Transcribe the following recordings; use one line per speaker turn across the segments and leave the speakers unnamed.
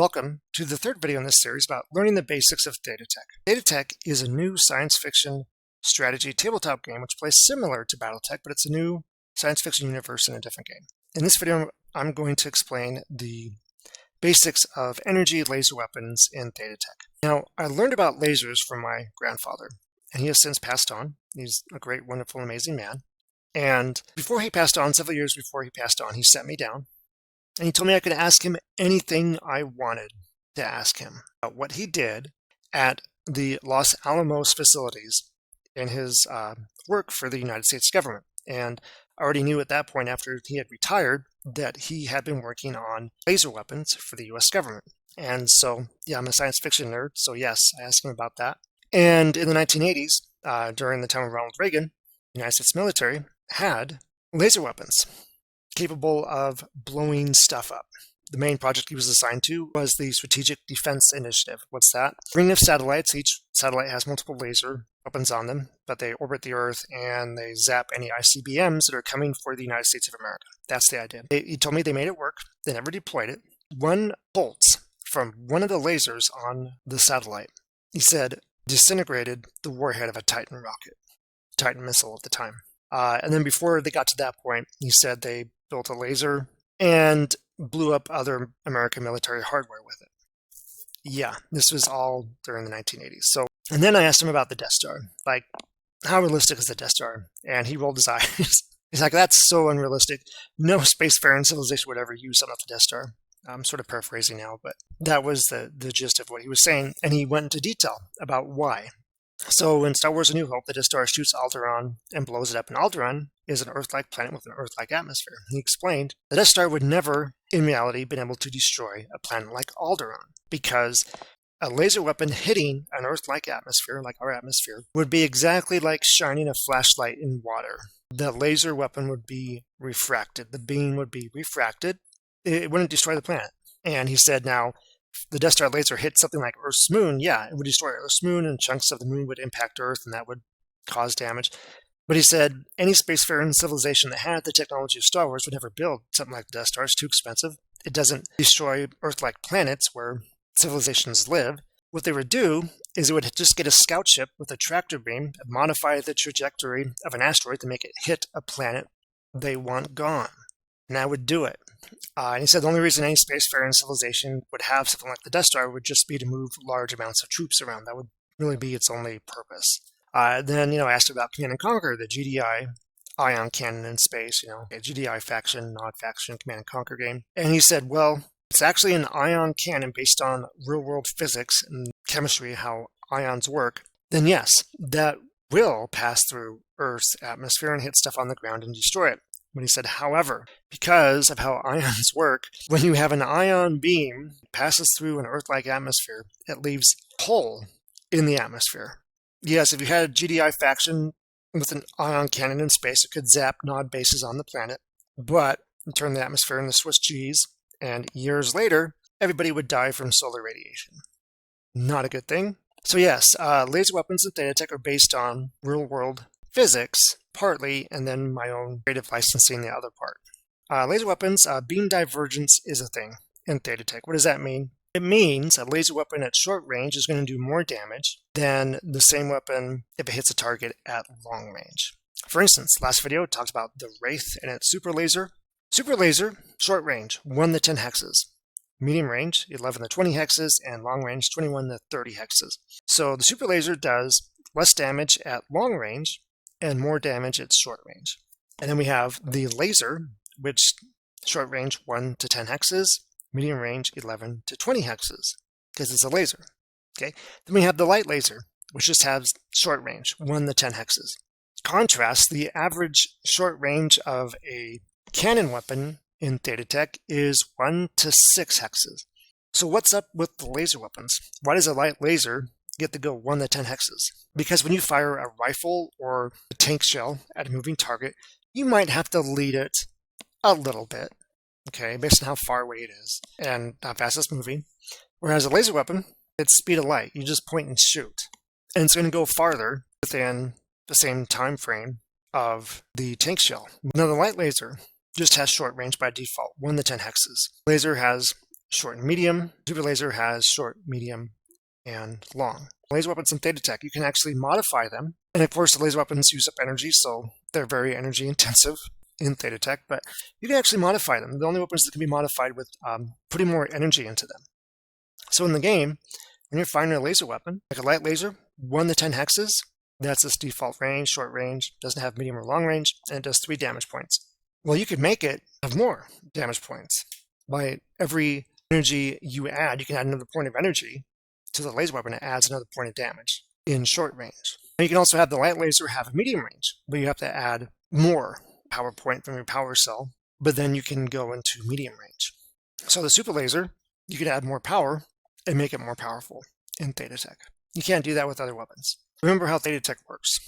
Welcome to the third video in this series about learning the basics of Theta Tek. Theta Tek is a new science fiction strategy tabletop game which plays similar to Battletech, but it's a new science fiction universe in a different game. In this video, I'm going to explain the basics of energy laser weapons in Theta Tek. Now, I learned about lasers from my grandfather, and he has since passed on. He's a great, wonderful, amazing man. And before he passed on, several years before he passed on, he sat me down and he told me I could ask him anything I wanted to ask him about what he did at the Los Alamos facilities in his work for the United States government. And I already knew at that point, after he had retired, that he had been working on laser weapons for the U.S. government. And so, yeah, I'm a science fiction nerd, so yes, I asked him about that. And in the 1980s, during the time of Ronald Reagan, the United States military had laser weapons capable of blowing stuff up. The main project he was assigned to was the Strategic Defense Initiative. What's that? A ring of satellites. Each satellite has multiple laser weapons on them, but they orbit the Earth and they zap any ICBMs that are coming for the United States of America. That's the idea. He told me they made it work. They never deployed it. One bolt from one of the lasers on the satellite, he said, disintegrated the warhead of a Titan rocket, Titan missile at the time. And then before they got to that point, he said they built a laser and blew up other American military hardware with it. Yeah, this was all during the 1980s. And then I asked him about the Death Star. Like, how realistic is the Death Star? And he rolled his eyes. He's like, that's so unrealistic. No spacefaring civilization would ever use something like the Death Star. I'm sort of paraphrasing now, but that was the gist of what he was saying. And he went into detail about why. So in Star Wars A New Hope, the Death Star shoots Alderaan and blows it up. And Alderaan is an Earth-like planet with an Earth-like atmosphere. He explained the Death Star would never, in reality, been able to destroy a planet like Alderaan because a laser weapon hitting an Earth-like atmosphere, like our atmosphere, would be exactly like shining a flashlight in water. The laser weapon would be refracted. The beam would be refracted. It wouldn't destroy the planet. And he said, now, the Death Star laser hit something like Earth's moon, yeah, it would destroy Earth's moon and chunks of the moon would impact Earth and that would cause damage. But he said any spacefaring civilization that had the technology of Star Wars would never build something like the Death Star. It's too expensive. It doesn't destroy Earth-like planets where civilizations live. What they would do is it would just get a scout ship with a tractor beam, modify the trajectory of an asteroid to make it hit a planet they want gone. And that would do it. And he said the only reason any spacefaring civilization would have something like the Death Star would just be to move large amounts of troops around. That would really be its only purpose. Then, I asked about Command & Conquer, the GDI ion cannon in space, a GDI faction, non-faction Command & Conquer game. And he said, well, it's actually an ion cannon based on real-world physics and chemistry, how ions work. Then yes, that will pass through Earth's atmosphere and hit stuff on the ground and destroy it. But he said, however, because of how ions work, when you have an ion beam passes through an Earth-like atmosphere, it leaves a hole in the atmosphere. Yes, if you had a GDI faction with an ion cannon in space, it could zap nod bases on the planet, but turn the atmosphere into Swiss cheese, and years later, everybody would die from solar radiation. Not a good thing. So yes, laser weapons in Theta Tek are based on real-world physics, partly, and then my own creative licensing the other part. Laser weapons, beam divergence is a thing in Theta Tek. What does that mean? It means a laser weapon at short range is going to do more damage than the same weapon if it hits a target at long range. For instance, last video talked about the Wraith and its super laser. Super laser, short range, 1 to 10 hexes. Medium range, 11 to 20 hexes, and long range, 21 to 30 hexes. So the super laser does less damage at long range and more damage at short range. And then we have the laser, which short range 1 to 10 hexes, medium range 11 to 20 hexes, because it's a laser. Okay. Then we have the light laser, which just has short range 1 to 10 hexes. Contrast, the average short range of a cannon weapon in Theta Tek is 1 to 6 hexes. So what's up with the laser weapons? Why does a light laser get to go 1 to 10 hexes? Because when you fire a rifle or a tank shell at a moving target, you might have to lead it a little bit, okay, based on how far away it is and how fast it's moving. Whereas a laser weapon, it's speed of light. You just point and shoot. And it's going to go farther within the same time frame of the tank shell. Now the light laser just has short range by default, 1 to 10 hexes. Laser has short and medium. Super laser has short, medium, and long. Laser weapons in Theta Tek, you can actually modify them. And of course, the laser weapons use up energy, so they're very energy intensive in Theta Tek, but you can actually modify them. The only weapons that can be modified with putting more energy into them. So in the game, when you're firing a laser weapon, like a light laser, 1 to 10 hexes, that's its default range, short range, doesn't have medium or long range, and it does 3 damage points. Well, you could make it have more damage points. By every energy you add, you can add another point of energy to the laser weapon. It adds another point of damage in short range. And you can also have the light laser have a medium range, but you have to add more power point from your power cell, but then you can go into medium range. So the super laser, you can add more power and make it more powerful in Theta Tek. You can't do that with other weapons. Remember how Theta Tek works.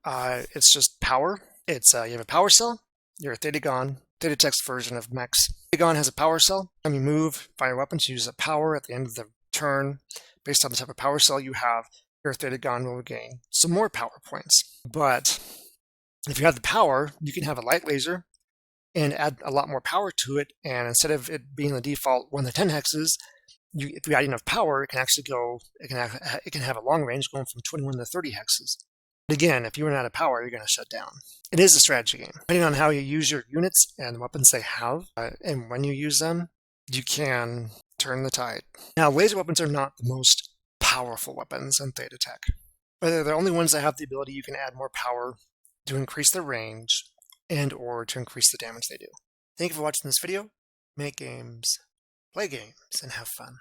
It's just power. It's you have a power cell, you're a Theta Tek's version of mechs. Theta has a power cell. When you move, fire weapons, you use a power at the end of the turn. Based on the type of power cell you have, your Theta will gain some more power points. But if you have the power, you can have a light laser and add a lot more power to it. And instead of it being the default 1 to 10 hexes, if you add enough power, it can actually go. It can have a long range going from 21 to 30 hexes. But again, if you run out of power, you're going to shut down. It is a strategy game. Depending on how you use your units and the weapons they have, and when you use them, you can turn the tide. Now, laser weapons are not the most powerful weapons in Theta Tek, but they're the only ones that have the ability you can add more power to increase their range and or to increase the damage they do. Thank you for watching this video. Make games, play games, and have fun.